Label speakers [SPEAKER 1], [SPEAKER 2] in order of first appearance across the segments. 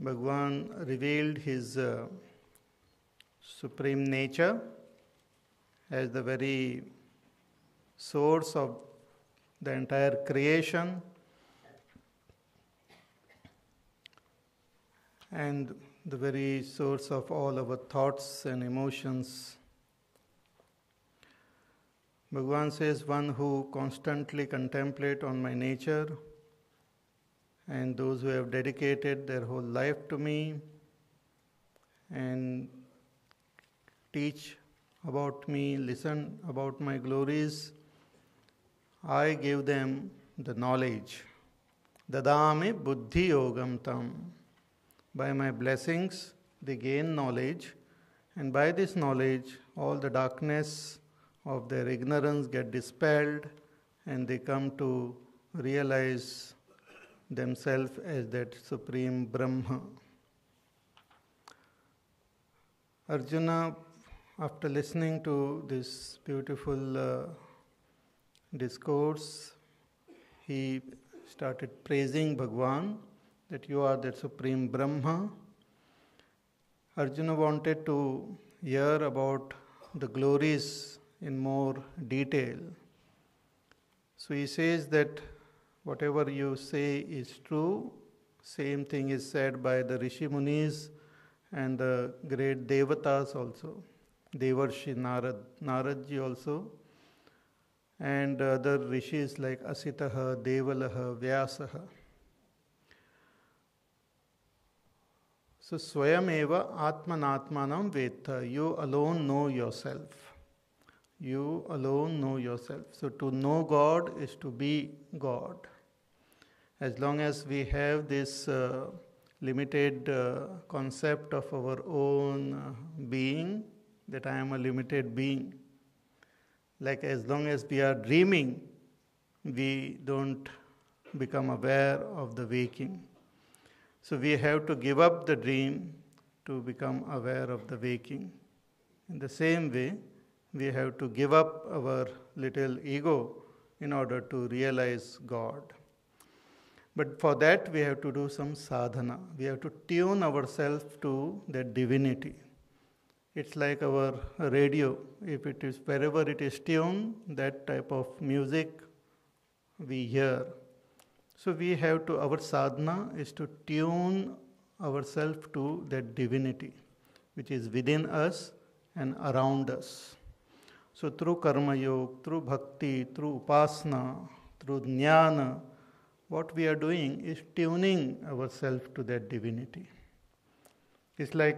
[SPEAKER 1] Bhagwan revealed his supreme nature as the very source of the entire creation and the very source of all our thoughts and emotions. Bhagwan says, one who constantly contemplate on my nature and those who have dedicated their whole life to me and teach about me, listen about my glories, I give them the knowledge. Dadami buddhi yogam tam. By my blessings, they gain knowledge, and by this knowledge, all the darkness of their ignorance get dispelled, and they come to realize themselves as that supreme Brahma. Arjuna, after listening to this beautiful discourse, he started praising Bhagwan, that you are that supreme Brahma. Arjuna wanted to hear about the glories in more detail. So he says that whatever you say is true. Same thing is said by the Rishi Munis and the great Devatas also. Devarshi Naradji also. And other rishis like Asitaha, Devalaha, Vyasaha. So, Swayam eva Atmanatmanam Veta. You alone know yourself. You alone know yourself. So, to know God is to be God. As long as we have this limited concept of our own being, that I am a limited being. Like as long as we are dreaming, we don't become aware of the waking. So we have to give up the dream to become aware of the waking. In the same way, we have to give up our little ego in order to realize God. But for that, we have to do some sadhana. We have to tune ourselves to that divinity. It's like our radio. If it is wherever it is tuned, that type of music we hear. So we have to, our sadhana is to tune ourselves to that divinity, which is within us and around us. So through karma yoga, through bhakti, through upasana, through jnana, what we are doing is tuning ourselves to that divinity. It's like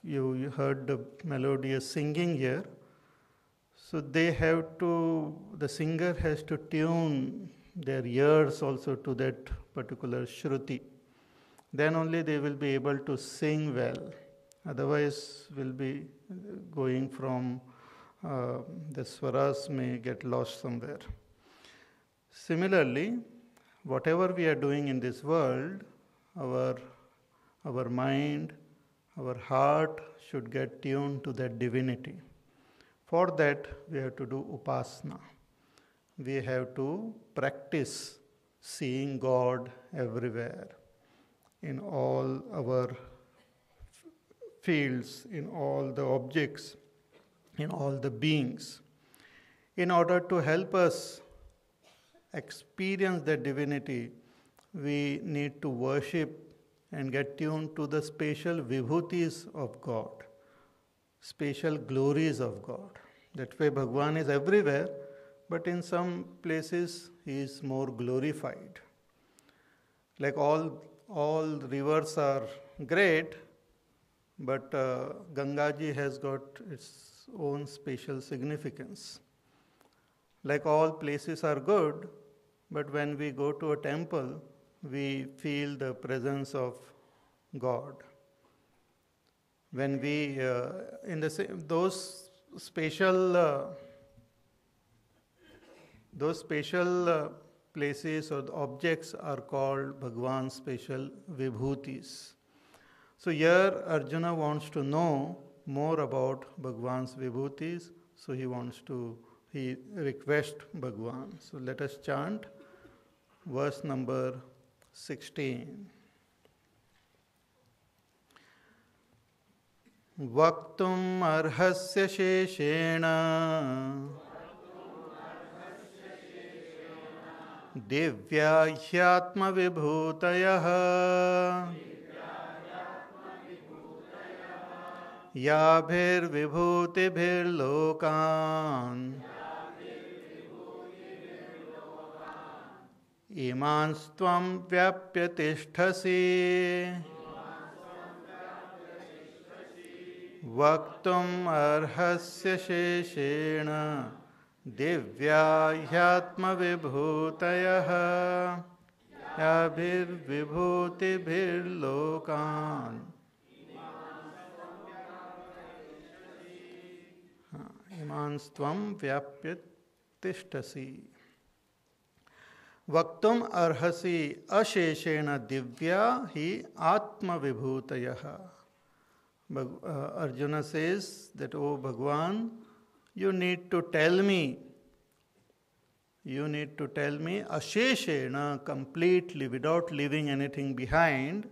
[SPEAKER 1] you heard the melodious singing here. So they have to, the singer has to tune their ears also to that particular shruti. Then only they will be able to sing well. Otherwise, will be going from the swaras may get lost somewhere. Similarly, whatever we are doing in this world, our mind, our heart should get tuned to that divinity. For that, we have to do upasana. We have to practice seeing God everywhere, in all our fields, in all the objects, in all the beings. In order to help us experience that divinity, we need to worship and get tuned to the special vibhutis of God, special glories of God. That way Bhagwan is everywhere, but in some places he is more glorified. Like all rivers are great, but Gangaji has got its own special significance. Like all places are good, but when we go to a temple, we feel the presence of God. When we, those special places or objects are called Bhagwan's special vibhutis. So here Arjuna wants to know more about Bhagwan's vibhutis, so he requests Bhagwan. So let us chant verse number 16. Vaktum arhasya sheshena Divya hyatma vibhutayah Yabhir vibhutibhir lokan Imanstvam vyapya tishthasi Vaktum arhasya sheshena Divya hyatma vibhutayah Yabhir vibhutibhir lokan Imanstvam vyapya tishtasi Vaktum arhasi asheshena divya hi atma vibhutayah. Arjuna says that, O Bhagwan, you need to tell me asheshena, completely, without leaving anything behind,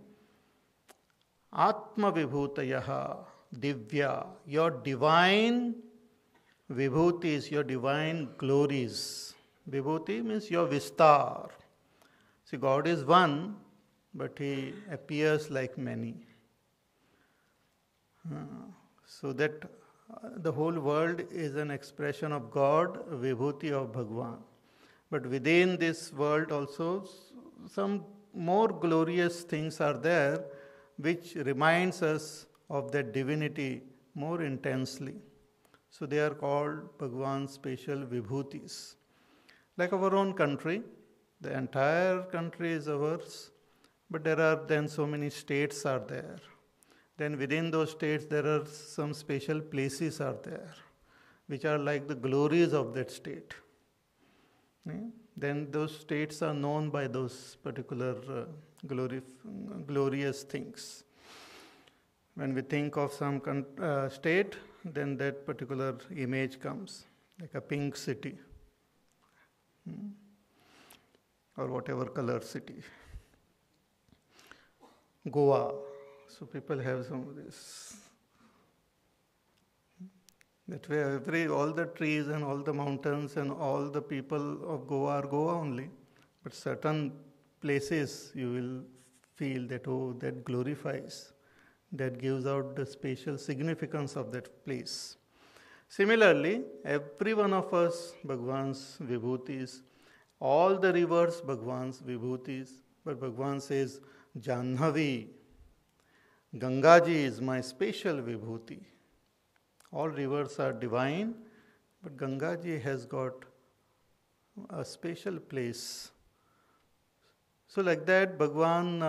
[SPEAKER 1] atma vibhutayah, divya, your divine vibhutis, your divine glories. Vibhuti means your vistar. See, God is one, but He appears like many. So that the whole world is an expression of God, vibhuti of Bhagwan. But within this world also, some more glorious things are there, which reminds us of that divinity more intensely. So they are called Bhagwan's special vibhutis. Like our own country, the entire country is ours, but there are then so many states are there. Then within those states there are some special places are there, which are like the glories of that state. Then those states are known by those particular glorious things. When we think of some state, then that particular image comes, like a pink city. Or whatever color city. Goa. So people have some of this. That way all the trees and all the mountains and all the people of Goa are Goa only. But certain places you will feel that, oh, that glorifies. That gives out the special significance of that place. Similarly, every one of us, Bhagwan's vibhutis, all the rivers, Bhagwan's vibhutis, but Bhagwan says, Janhavi, Gangaji is my special vibhuti. All rivers are divine, but Gangaji has got a special place. So like that, Bhagwan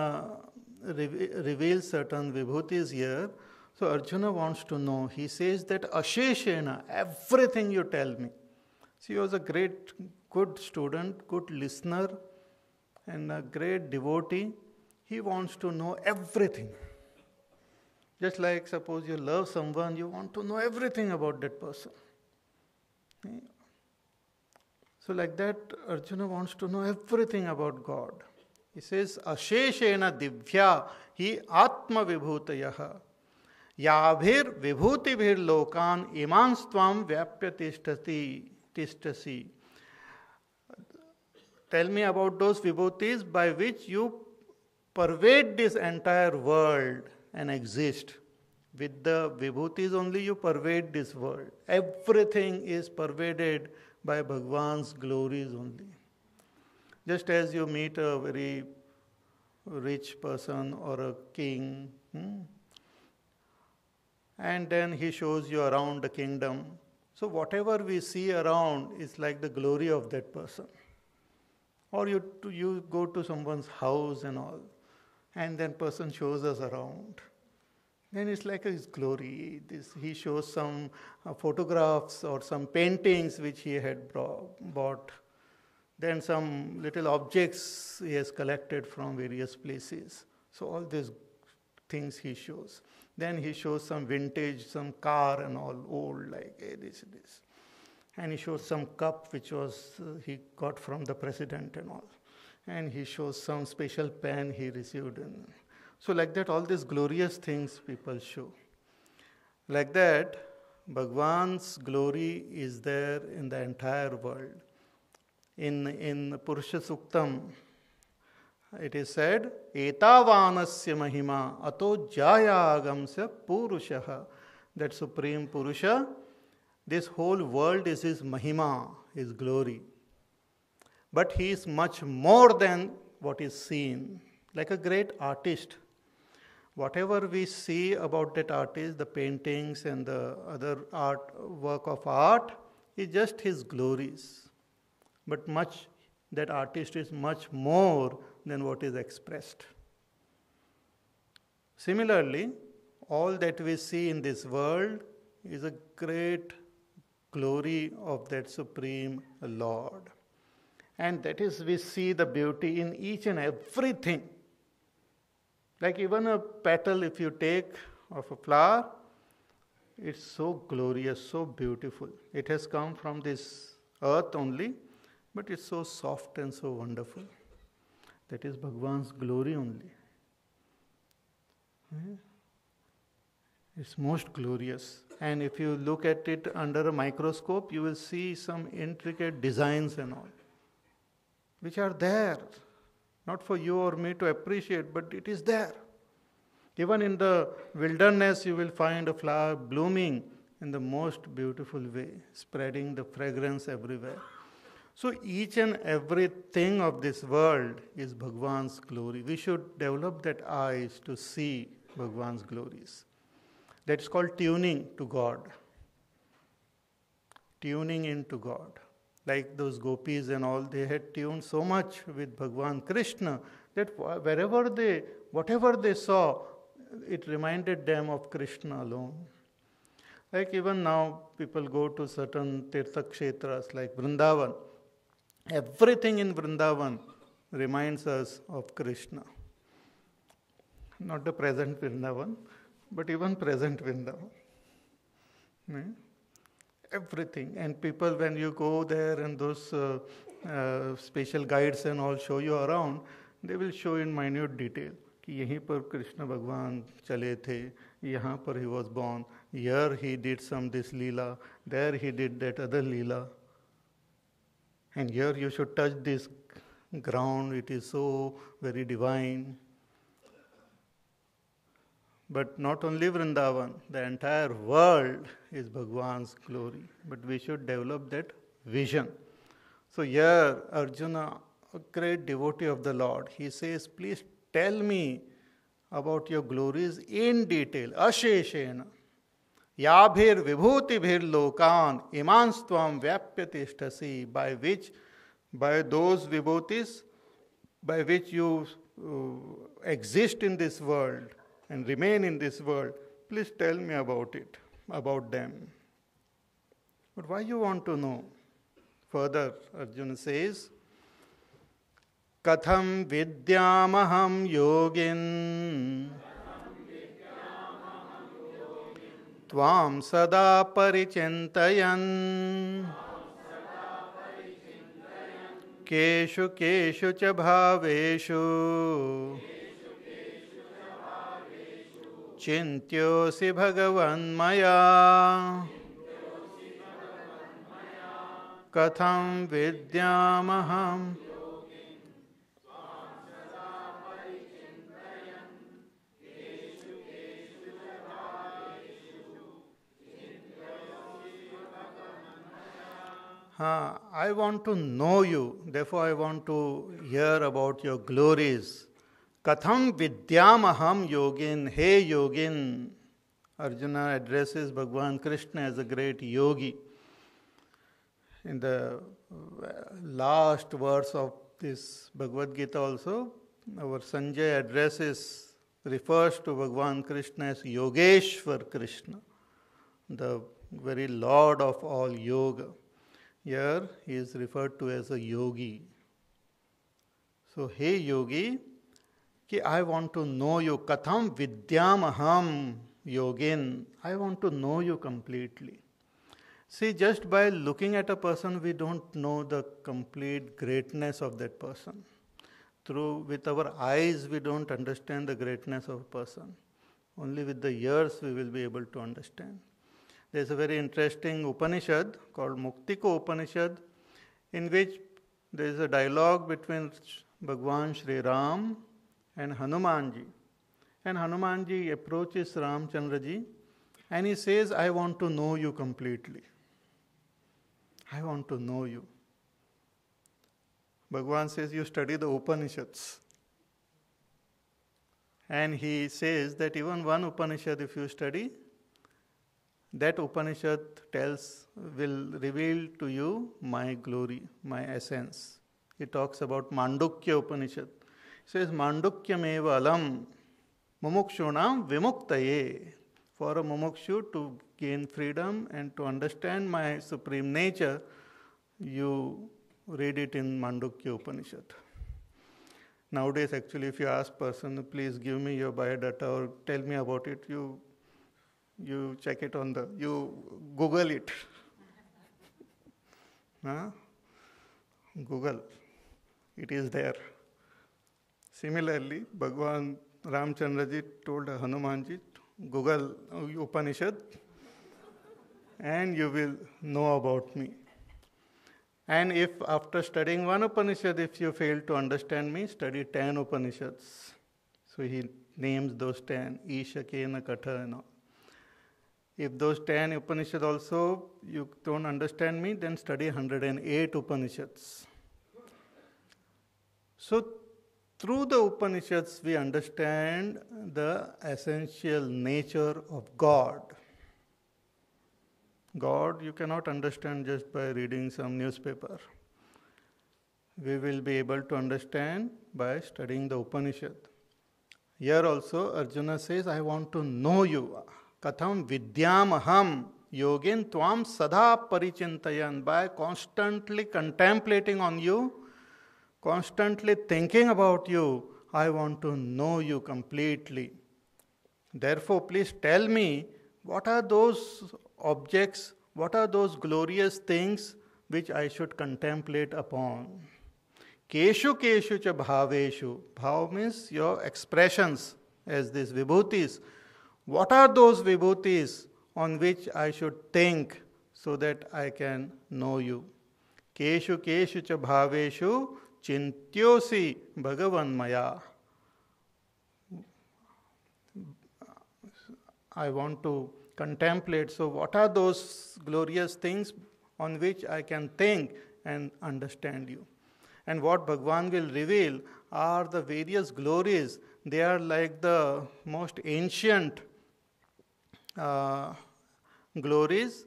[SPEAKER 1] reveals certain vibhutis here. So Arjuna wants to know, he says that asheshena, everything you tell me. So he was a good student, good listener, and a great devotee. He wants to know everything. Just like suppose you love someone, you want to know everything about that person. So like that, Arjuna wants to know everything about God. He says, asheshena divya hi atma vibhutayah. Yabhir vibhutibhir lokan imanstvam vyapya tishtasi. Tell me about those vibhutis by which you pervade this entire world and exist. With the vibhutis only you pervade this world. Everything is pervaded by Bhagwan's glories only. Just as you meet a very rich person or a king, and then he shows you around the kingdom. So whatever we see around is like the glory of that person. Or you go to someone's house and all, and then person shows us around. Then it's like his glory. He shows some photographs or some paintings which he had bought. Then some little objects he has collected from various places. So all these things he shows. Then he shows some vintage, some car and all old, like this. And he shows some cup which was he got from the president and all. And he shows some special pen he received. So like that, all these glorious things people show. Like that, Bhagwan's glory is there in the entire world. In Purusha Suktam, it is said, Etavanasya mahima ato jaya agamsya purushaha. That Supreme Purusha, this whole world is his mahima, his glory. But he is much more than what is seen. Like a great artist. Whatever we see about that artist, the paintings and the other work of art, is just his glories. But that artist is much more than what is expressed. Similarly, all that we see in this world is a great glory of that Supreme Lord. And that is, we see the beauty in each and everything. Like even a petal, if you take of a flower, it's so glorious, so beautiful. It has come from this earth only, but it's so soft and so wonderful. That is Bhagwan's glory only. It's most glorious. And if you look at it under a microscope, you will see some intricate designs and all, which are there. Not for you or me to appreciate, but it is there. Even in the wilderness, you will find a flower blooming in the most beautiful way, spreading the fragrance everywhere. So each and everything of this world is Bhagwan's glory. We should develop that eyes to see Bhagwan's glories. That's called tuning to God. Tuning into God. Like those gopis and all, they had tuned so much with Bhagwan Krishna that whatever they saw, it reminded them of Krishna alone. Like even now, people go to certain tirtha kshetras like Vrindavan. Everything in Vrindavan reminds us of Krishna. Not the present Vrindavan, but even present Vrindavan. Everything. And people, when you go there and those special guides and all show you around, they will show in minute detail कि यहीं पर कृष्ण भगवान चले थे, यहाँ पर he was born, here he did some this leela, there he did that other leela. And here you should touch this ground, it is so very divine. But not only Vrindavan, the entire world is Bhagwan's glory. But we should develop that vision. So here Arjuna, a great devotee of the Lord, he says, please tell me about your glories in detail. Asheshena. Yabhir vibhutibhir lokan imanstvam vyapyatistasi. By those vibhutis, by which you exist in this world and remain in this world, please tell me about it, about them. But why you want to know? Further, Arjuna says, Katham vidyamaham yogin Tvam sada parichintayan Keshu keshu cha bhaveshu Chintyosi bhagavan maya Katham vidyamaham. I want to know you, therefore I want to hear about your glories. Katham vidyamaham yogin, hey yogin. Arjuna addresses Bhagwan Krishna as a great yogi. In the last verse of this Bhagavad Gita also, our Sanjay refers to Bhagwan Krishna as Yogeshwar Krishna, the very Lord of all yoga. Here he is referred to as a yogi. So, hey yogi, ki I want to know you. Katham vidyamaham yogin. I want to know you completely. See, just by looking at a person, we don't know the complete greatness of that person. With our eyes, we don't understand the greatness of a person. Only with the years we will be able to understand. There is a very interesting Upanishad called Muktiko Upanishad, in which there is a dialogue between Bhagwan Sri Ram and Hanumanji. And Hanumanji approaches Ramchandraji and he says, I want to know you completely. I want to know you. Bhagwan says, you study the Upanishads. And he says that even one Upanishad if you study, that Upanishad will reveal to you my glory, my essence. He talks about Mandukya Upanishad. He says, Mandukyam eva alam mumukshunam vimuktaye. For a mumukshu to gain freedom and to understand my supreme nature, you read it in Mandukya Upanishad. Nowadays, actually, if you ask person, please give me your biodata or tell me about it, you check it you Google it. Google. It is there. Similarly, Bhagwan Ramchandraji told Hanumanji, Google Upanishad and you will know about me. And if after studying one Upanishad, if you fail to understand me, study 10 Upanishads. So he names those 10, Isha, Kena, Katha and all. If those 10 Upanishads also you don't understand me, then study 108 Upanishads. So through the Upanishads we understand the essential nature of God. God you cannot understand just by reading some newspaper. We will be able to understand by studying the Upanishad. Here also Arjuna says, I want to know you. Katham vidyam aham yogin tvam sada parichintayan. By constantly contemplating on you, constantly thinking about you, I want to know you completely. Therefore, please tell me, what are those objects, what are those glorious things which I should contemplate upon? Keshu keshu cha bhaveshu. Bhav means your expressions as these vibhutis. What are those vibhutis on which I should think so that I can know you? Keshu keshu cha bhaveshu chintyosi bhagavan maya. I want to contemplate. So what are those glorious things on which I can think and understand you? And what Bhagwan will reveal are the various glories. They are like the most ancient glories,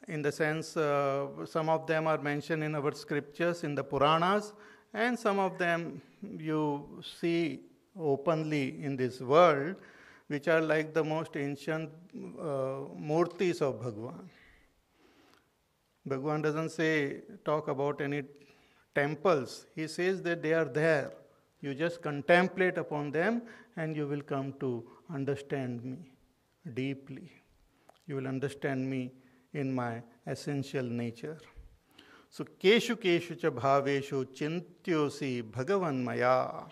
[SPEAKER 1] in the sense some of them are mentioned in our scriptures, in the Puranas, and some of them you see openly in this world, which are like the most ancient murtis of Bhagwan. Bhagwan doesn't talk about any temples. He says that they are there. You just contemplate upon them and you will come to understand me deeply. You will understand me in my essential nature. So, keshu keshu cha bhaveshu chintyosi bhagavan maya.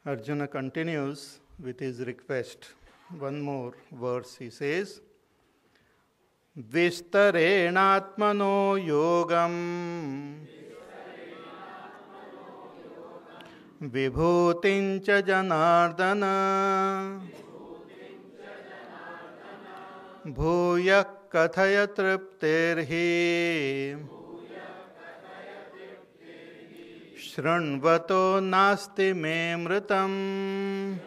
[SPEAKER 1] Arjuna continues with his request. One more verse he says, Vistarenatmano yogam vibhutincha janardana bhuya kathaya tripterhi shrunvato nasti me mritam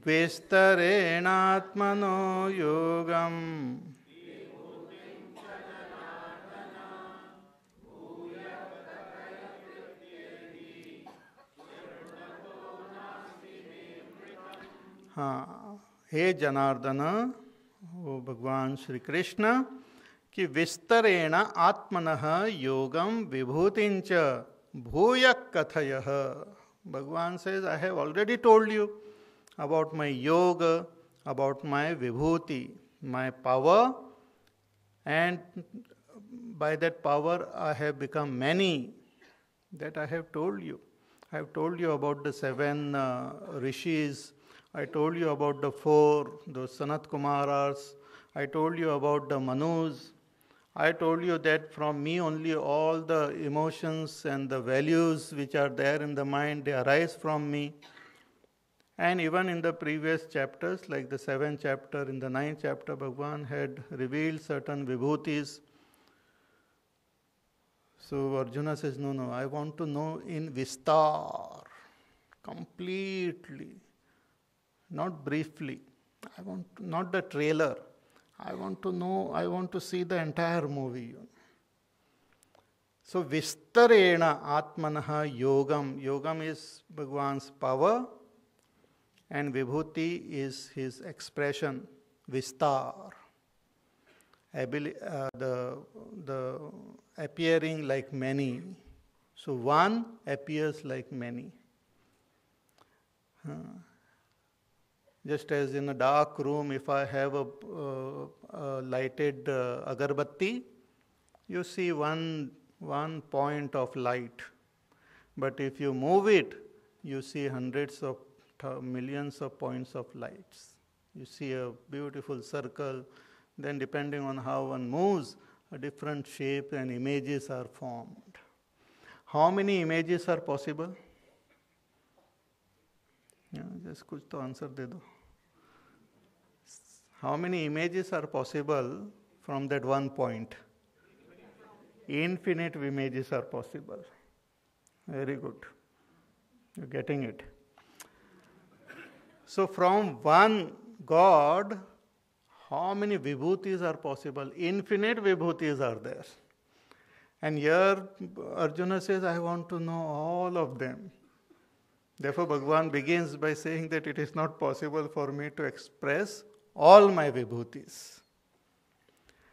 [SPEAKER 1] vistarenatmano yogam. हे जनार्दन, वो भगवान श्री कृष्ण कि विस्तरेण आत्मनः योगम विभूतिंच भूय कथयः. Bhagwan says, I have already told you about my yoga, about my vibhuti, my power, and by that power I have become many. That I have told you. I have told you about the 7 rishis. I told you about the 4, those Sanat Kumaras. I told you about the Manus. I told you that from me only all the emotions and the values which are there in the mind, they arise from me. And even in the previous chapters, like the 7th chapter, in the 9th chapter, Bhagavan had revealed certain vibhutis. So Arjuna says, no, I want to know in Vistar, completely, not briefly. I want to, not the trailer. I want to know, I want to see the entire movie. So Vistarena Atmanaha Yogam. Yogam is Bhagavan's power and Vibhuti is his expression, Vistar. The appearing like many. So one appears like many. Just as in a dark room, if I have a lighted agarbatti, you see one point of light. But if you move it, you see hundreds of millions of points of lights. You see a beautiful circle. Then depending on how one moves, a different shape and images are formed. How many images are possible? Just kuch to answer de do. How many images are possible from that one point? Infinite images are possible. Very good. You're getting it. So from one God, how many vibhutis are possible? Infinite vibhutis are there. And here Arjuna says, I want to know all of them. Therefore Bhagavan begins by saying that it is not possible for me to express all my vibhutis.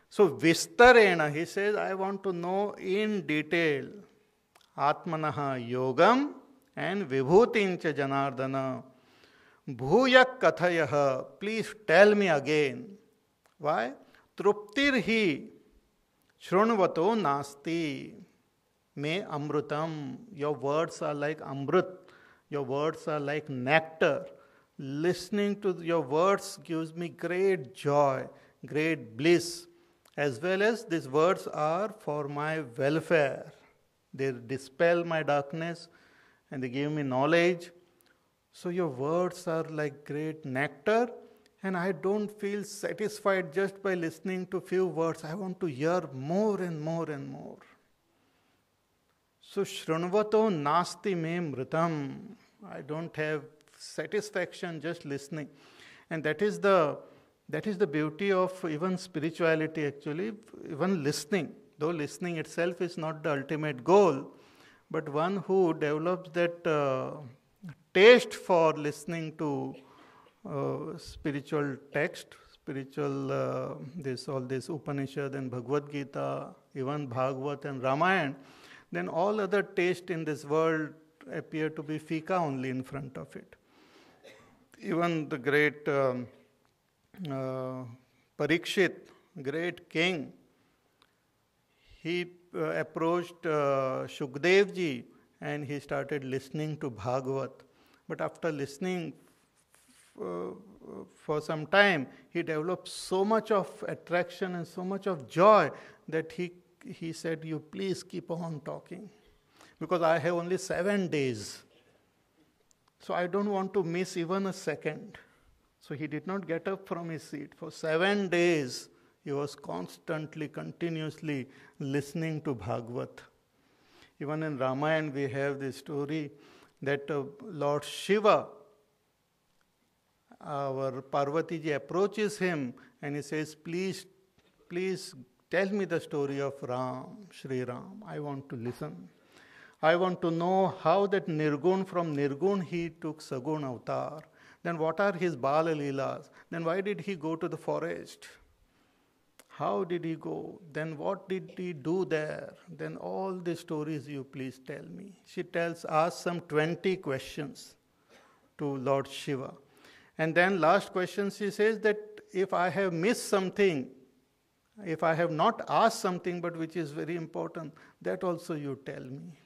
[SPEAKER 1] So Vistarena, he says, I want to know in detail Atmanaha Yogam and Vibhutincha Janardana. Bhuyak Kathayaha, please tell me again. Why? Truptirhi Shrunvato Nasti Me Amrutam. Your words are like Amrut. Your words are like nectar. Listening to your words gives me great joy, great bliss, as well as these words are for my welfare. They dispel my darkness and they give me knowledge. So your words are like great nectar, and I don't feel satisfied just by listening to few words. I want to hear more and more and more. So Shrunvato Nasti Me Mritam. I don't have satisfaction just listening. And that is the beauty of even spirituality actually, even listening. Though listening itself is not the ultimate goal, but one who develops that taste for listening to spiritual text, spiritual, all this Upanishad and Bhagavad Gita, even Bhagavad and Ramayana, then all other taste in this world appear to be fika only in front of it. Even the great Parikshit, great king, he approached Shukdev ji and he started listening to Bhagavat. But after listening for some time, he developed so much of attraction and so much of joy that he said, you please keep on talking. Because I have only 7 days. So I don't want to miss even a second. So he did not get up from his seat. For 7 days, he was constantly, continuously listening to Bhagavat. Even in Ramayana, we have this story that Lord Shiva, our Parvati ji, approaches him and he says, please tell me the story of Ram, Shri Ram. I want to listen. I want to know how that Nirgun, from Nirgun he took Sagun avatar. Then what are his Bala Leelas? Then why did he go to the forest? How did he go? Then what did he do there? Then all the stories you please tell me. She asks some 20 questions to Lord Shiva. And then last question she says that if I have missed something, if I have not asked something but which is very important, that also you tell me.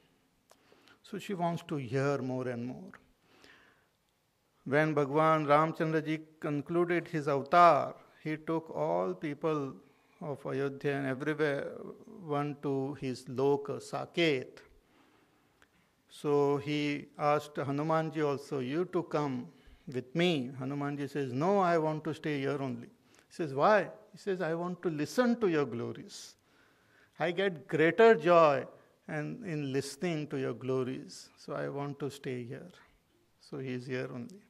[SPEAKER 1] So she wants to hear more and more. When Bhagwan Ramchandraji concluded his avatar, he took all people of Ayodhya and everywhere one to his loka, Saket. So he asked Hanumanji also, you to come with me. Hanumanji says, no, I want to stay here only. He says, why? He says, I want to listen to your glories. I get greater joy in listening to your glories. So I want to stay here. So he is here only.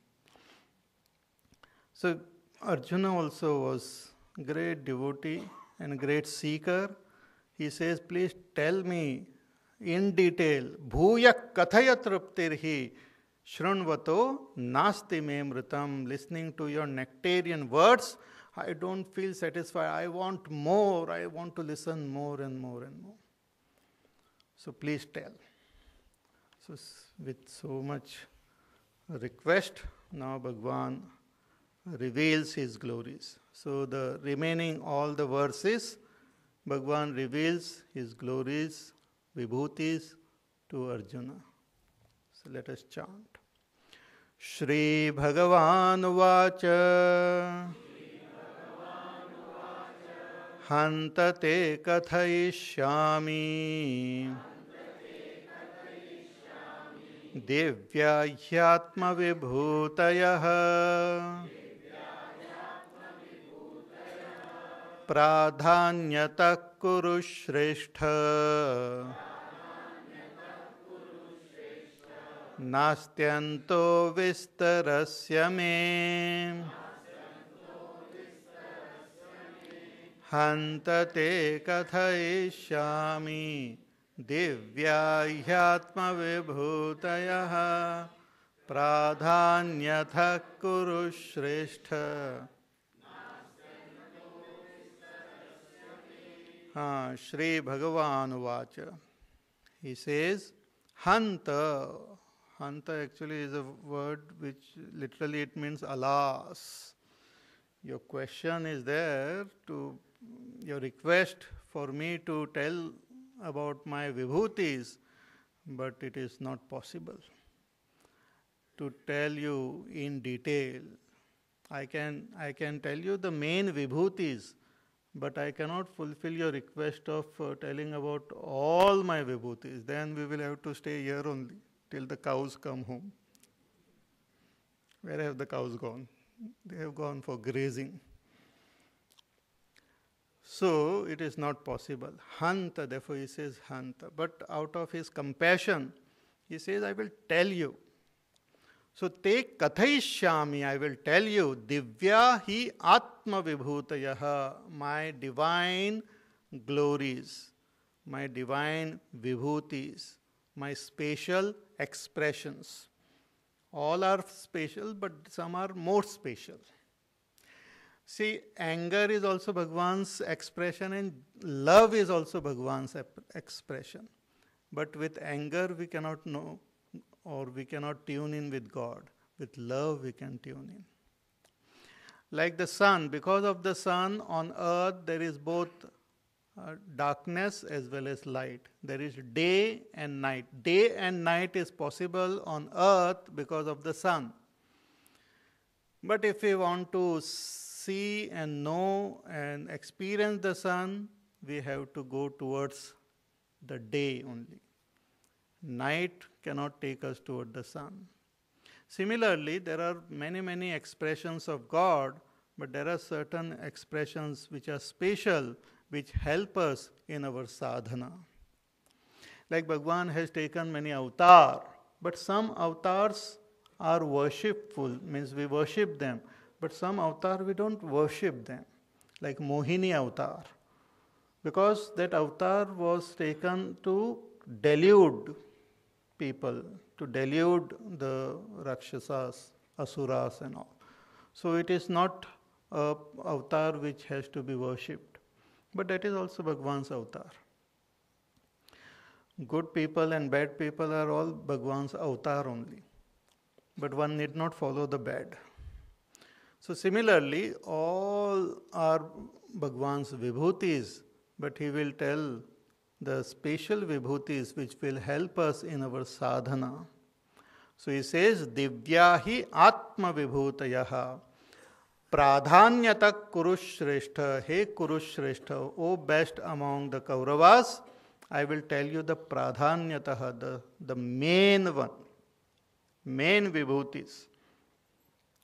[SPEAKER 1] So Arjuna also was great devotee and great seeker. He says, please tell me in detail, bhuyak kathaya truptirhi shrunvato nasti me mritam. Listening to your nectarian words, I don't feel satisfied. I want more. I want to listen more and more and more. So please tell. So with so much request, now Bhagwan reveals his glories. So the remaining all the verses, Bhagwan reveals his glories, vibhutis to Arjuna. So let us chant. Shri Bhagavan Vacha Hantate Kathayishyami Divya Hyatma Vibhutayah Pradhanyata Kuru Shreshtha Nastyanto Vistarasya Me Hantate Kathayishyami Divya Hyatma Vibhutayah Pradhanyata Kuru Shreshtha. Shri Bhagavan Vacha. He says, Hanta. Hanta actually is a word which literally it means alas. Your question is there to, your request for me to tell about my vibhutis, but it is not possible to tell you in detail. I can tell you the main vibhutis, but I cannot fulfill your request of telling about all my vibhutis. Then we will have to stay here only till the cows come home. Where have the cows gone? They have gone for grazing. So it is not possible. Hanta, therefore he says Hanta. But out of his compassion, he says, I will tell you. So take Kathayishyami, I will tell you, Divya hi Atma Vibhutayaha, my divine glories, my divine vibhutis, my spatial expressions. All are spatial, but some are more spatial. See, anger is also Bhagwan's expression and love is also Bhagwan's expression. But with anger we cannot know or we cannot tune in with God. With love we can tune in. Like the sun, because of the sun on earth there is both darkness as well as light. There is day and night. Day and night is possible on earth because of the sun. But if we want to see and know and experience the sun, we have to go towards the day only. Night cannot take us toward the sun. Similarly, there are many expressions of God, but there are certain expressions which are spatial, which help us in our sadhana. Like Bhagwan has taken many avatars, but some avatars are worshipful, means we worship them, but some avatars we don't worship them, like Mohini avatar, because that avatar was taken to delude people, to delude the Rakshasas, Asuras and all. So it is not a avatar which has to be worshipped, but that is also Bhagwan's avatar. Good people and bad people are all Bhagwan's avatar only, but one need not follow the bad. So similarly, all are Bhagwan's vibhutis, but he will tell the special vibhutis which will help us in our sadhana. So he says, Divyahi Atma Vibhutayaha Pradhanyata Kurushrestha, He Kurushrestha, O best among the Kauravas, I will tell you the Pradhanyataha, the main one, main vibhutis.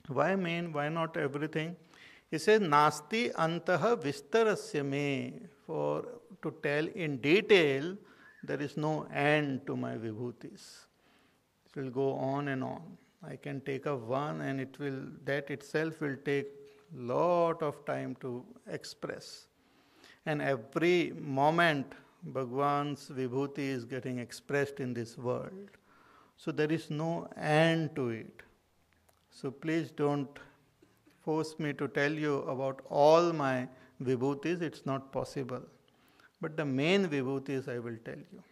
[SPEAKER 1] Why main? Why not everything? He says, Nasti Antaha Vistarasya me. For to tell in detail, there is no end to my vibhutis. It will go on and on. I can take up one and that itself will take lot of time to express. And every moment, Bhagwan's vibhuti is getting expressed in this world. So there is no end to it. So please don't force me to tell you about all my vibhutis. It's not possible. But the main vibhutis I will tell you.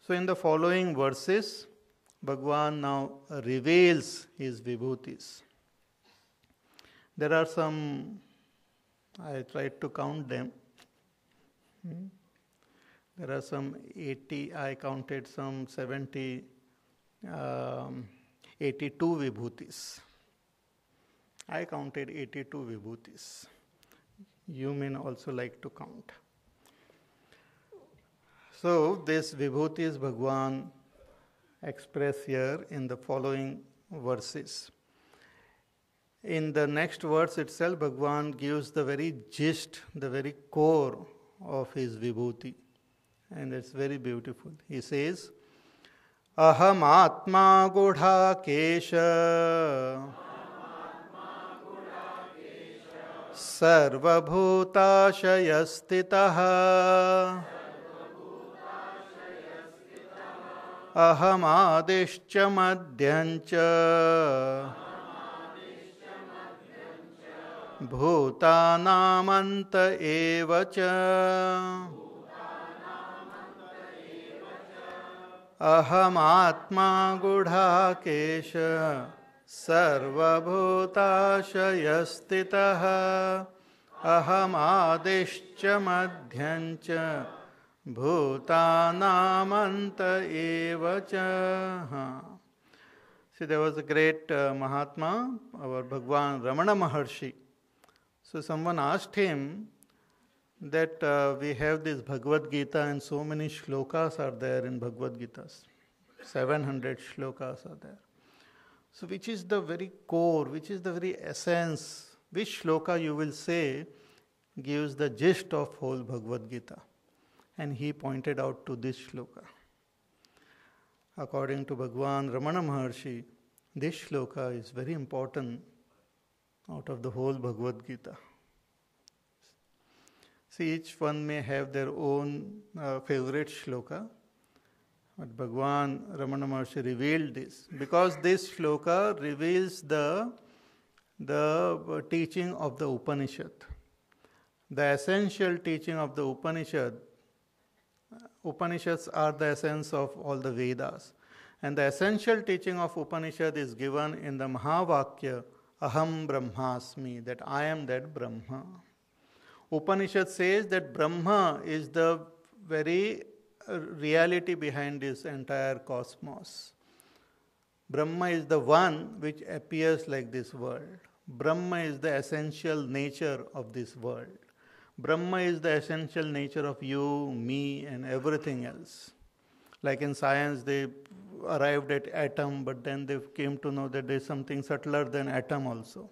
[SPEAKER 1] So in the following verses, Bhagwan now reveals his vibhutis. There are some, I tried to count them. There are some 80, I counted some 70, 82 vibhutis. I counted 82 vibhutis. You may also like to count. So this vibhutis Bhagwan express here in the following verses. In the next verse itself, Bhagwan gives the very gist, the very core of his vibhuti. And it's very beautiful. He says, Aham Atma Gudha Kesha Sarva Bhutashayastitaha Aham Adishcha Madhyancha Bhutanamanta Evacha Aham Atma Gudha Kesha Sarva Bhutashayastitaha Aham Adishcha Madhyancha Bhutanamanta Evacha. See, there was a great Mahatma, our Bhagwan Ramana Maharshi. So someone asked him that we have this Bhagavad Gita and so many shlokas are there in Bhagavad Gita. 700 shlokas are there. So which is the very core, which is the very essence, which shloka you will say gives the gist of whole Bhagavad Gita? And he pointed out to this shloka. According to Bhagwan Ramana Maharshi, this shloka is very important out of the whole Bhagavad Gita. See, each one may have their own favorite shloka, but Bhagwan Ramana Maharshi revealed this because this shloka reveals the teaching of the Upanishad. The essential teaching of the Upanishad. Upanishads are the essence of all the Vedas. And the essential teaching of Upanishad is given in the Mahavakya, Aham Brahmasmi, that I am that Brahma. Upanishad says that Brahma is the very reality behind this entire cosmos. Brahma is the one which appears like this world. Brahma is the essential nature of this world. Brahma is the essential nature of you, me, and everything else. Like in science, they arrived at atom, but then they came to know that there is something subtler than atom also.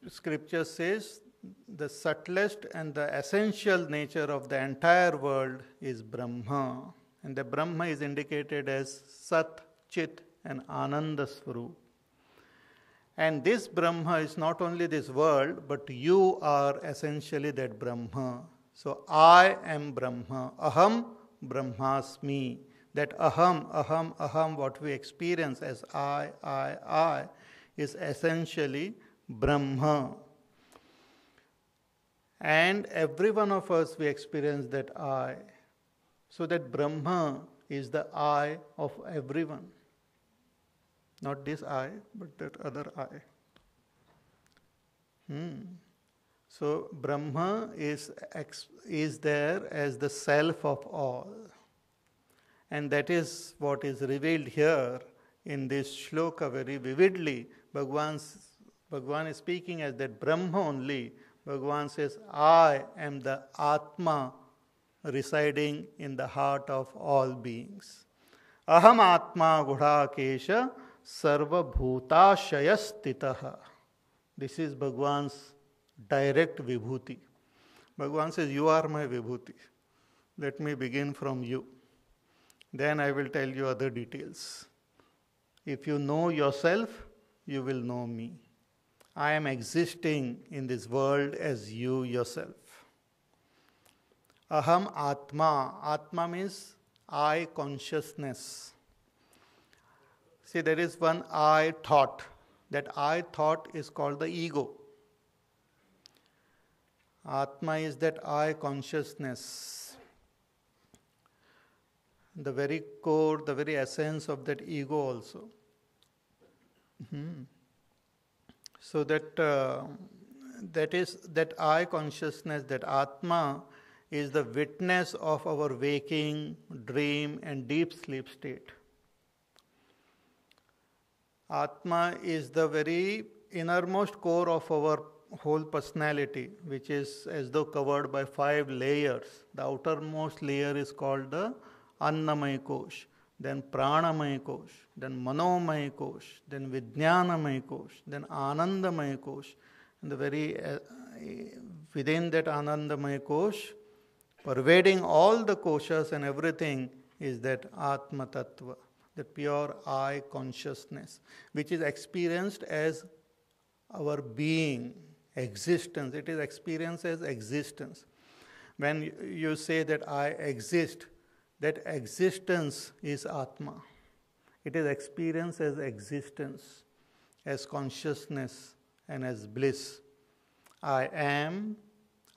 [SPEAKER 1] Scripture says the subtlest and the essential nature of the entire world is Brahma. And the Brahma is indicated as Sat, Chit, and Ananda Swarup. And this Brahma is not only this world, but you are essentially that Brahma. So I am Brahma. Aham Brahmasmi. That aham, what we experience as I, is essentially Brahma. And every one of us, we experience that I. So that Brahma is the I of everyone. Not this I, but that other I. So Brahma is there as the self of all. And that is what is revealed here in this shloka very vividly. Bhagavan is speaking as that Brahma only. Bhagavan says, I am the Atma residing in the heart of all beings. Aham Atma Gudhakesha Sarva Bhutashayastitaha. This is Bhagavan's direct vibhuti. Bhagavan says, you are my vibhuti. Let me begin from you. Then I will tell you other details. If you know yourself, you will know me. I am existing in this world as you yourself. Aham Atma. Atma means I consciousness. See, there is one I thought. That I thought is called the ego. Atma is that I consciousness. The very core, the very essence of that ego also. So that is that I consciousness, that Atma is the witness of our waking, dream and deep sleep state. Atma is the very innermost core of our whole personality, which is as though covered by 5 layers. The outermost layer is called the Annamaya Kosh, then Pranamaya Kosh, then Manomaya Kosh, then Vijnanamaya Kosh, then Anandamaya Kosh. And the very within that Anandamaya Kosh, pervading all the koshas and everything, is that Atma Tattva, the pure I consciousness, which is experienced as our being, existence. It is experienced as existence. When you say that I exist, that existence is Atma. It is experienced as existence, as consciousness and as bliss. I am,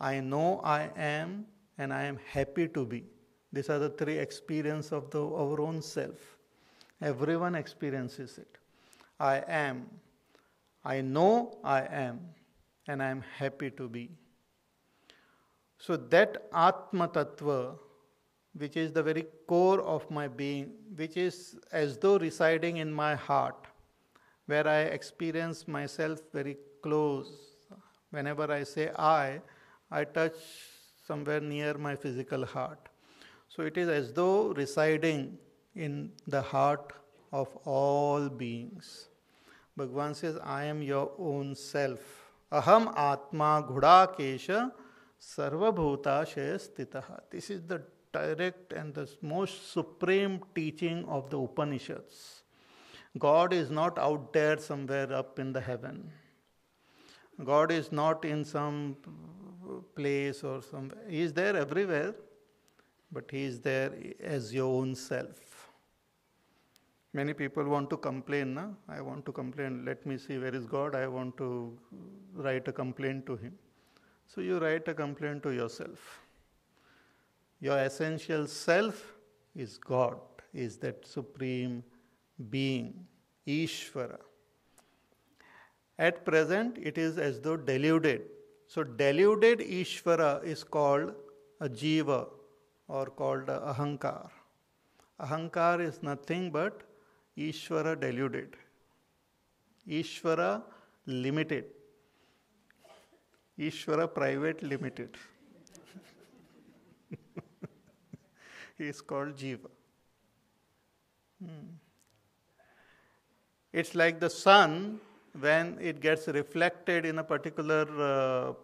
[SPEAKER 1] I know I am, and I am happy to be. These are the 3 experiences of our own self. Everyone experiences it. I am, I know I am, and I am happy to be. So that Atma Tattva, which is the very core of my being, which is as though residing in my heart, where I experience myself very close. Whenever I say I touch somewhere near my physical heart. So it is as though residing in the heart of all beings. Bhagavan says, I am your own self. Aham Atma Gudhakesha Sarva Bhutashaya Stitaha. This is the direct and the most supreme teaching of the Upanishads. God is not out there somewhere up in the heaven. God is not in some place or somewhere. He is there everywhere, but He is there as your own self. Many people want to complain, na? I want to complain, let me see where is God, I want to write a complaint to Him. So you write a complaint to yourself. Your essential self is God, is that supreme being, Ishvara. At present, it is as though deluded. So deluded Ishvara is called a Jiva or called a Ahankar. Ahankar is nothing but Ishvara deluded. Ishvara limited. Ishvara private limited. He is called Jiva. It's like the sun, when it gets reflected in a particular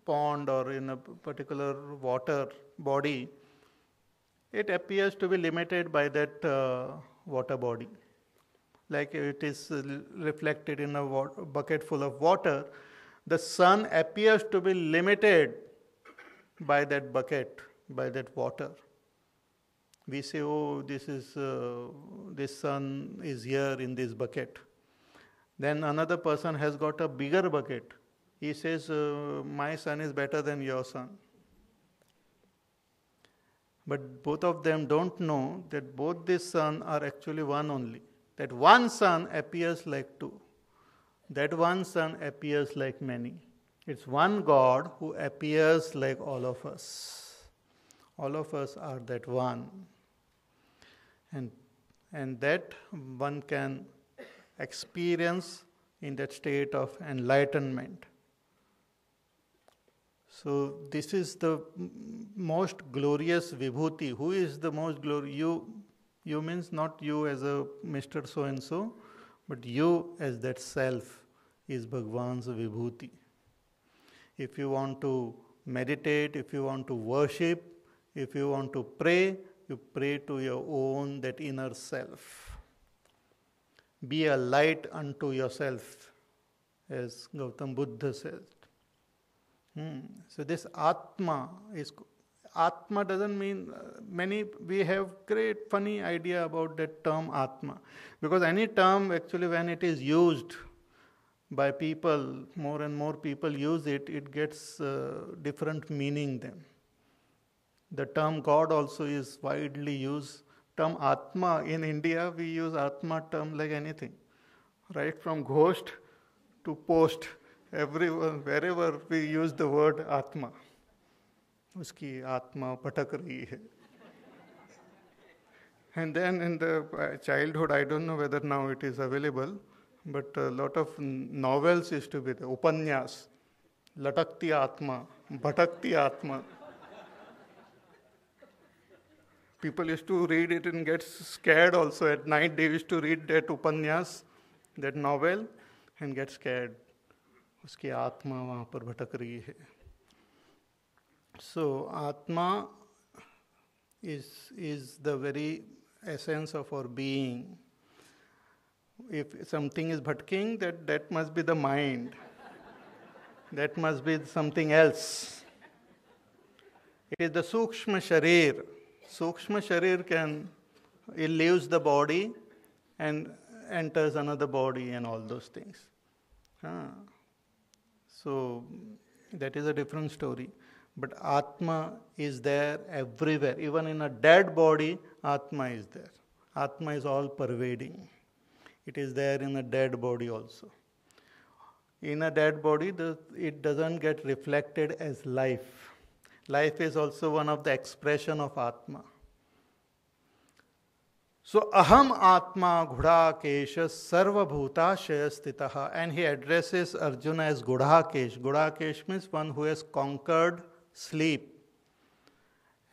[SPEAKER 1] pond or in a particular water body, it appears to be limited by that water body. Like it is reflected in a bucket full of water, the sun appears to be limited by that bucket, by that water. We say, oh, this sun is here in this bucket. Then another person has got a bigger bucket. He says, my sun is better than your sun. But both of them don't know that both these sun are actually one only. That one sun appears like two. That one sun appears like many. It's one God who appears like all of us. All of us are that one. And that one can experience in that state of enlightenment. So this is the most glorious vibhuti. Who is the most glorious? You means not you as a Mr. So-and-so, but you as that self is Bhagwan's vibhuti. If you want to meditate, if you want to worship, if you want to pray, you pray to your own, that inner self. Be a light unto yourself, as Gautam Buddha says. So this Atma doesn't mean, we have great funny idea about that term Atma. Because any term actually when it is used by people, more and more people use it, it gets different meaning then. The term God also is widely used. Term Atma, in India we use Atma term like anything. Right from ghost to post. Everyone, wherever we use the word Atma, uski Atma bhatak rahi hai. And then in the childhood, I don't know whether now it is available, but a lot of novels used to be there. Upanyas, Latakti Atma, Bhatakti Atma. People used to read it and get scared also. At night they used to read that Upanyas, that novel, and get scared. उसकी आत्मा वहाँ पर भटक रही है. So Atma is the very essence of our being. If something is bhatking, that must be the mind. That must be something else. It is the Sukshma Sharir. Sukshma Sharir it leaves the body and enters another body and all those things. So that is a different story. But Atma is there everywhere. Even in a dead body, Atma is there. Atma is all pervading. It is there in a dead body also. In a dead body, it doesn't get reflected as life. Life is also one of the expression of Atma. So, Aham Atma Gudhakesha Sarva Bhutashaya Stitaha, and he addresses Arjuna as Gudhakesh. Gudhakesh means one who has conquered sleep.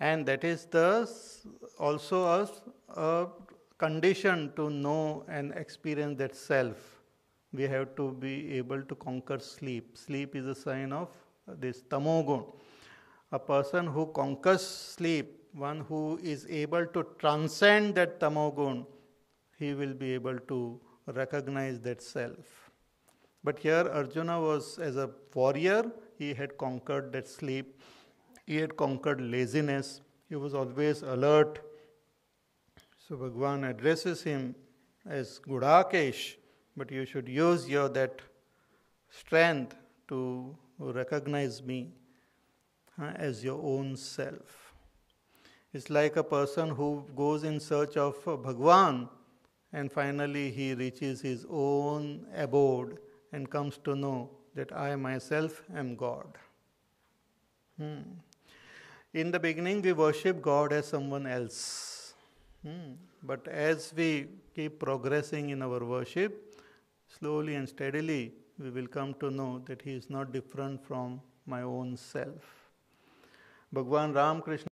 [SPEAKER 1] And that is also a condition to know and experience that self. We have to be able to conquer sleep. Sleep is a sign of this tamogun. A person who conquers sleep, one who is able to transcend that tamogun, he will be able to recognize that self. But here Arjuna was, as a warrior, he had conquered that sleep. He had conquered laziness. He was always alert. So Bhagwan addresses him as Gudhakesh, but you should use that strength to recognize me as your own self. It's like a person who goes in search of Bhagwan and finally he reaches his own abode and comes to know that I myself am God. In the beginning we worship God as someone else. But as we keep progressing in our worship, slowly and steadily we will come to know that he is not different from my own self. Bhagwan Ram Krishna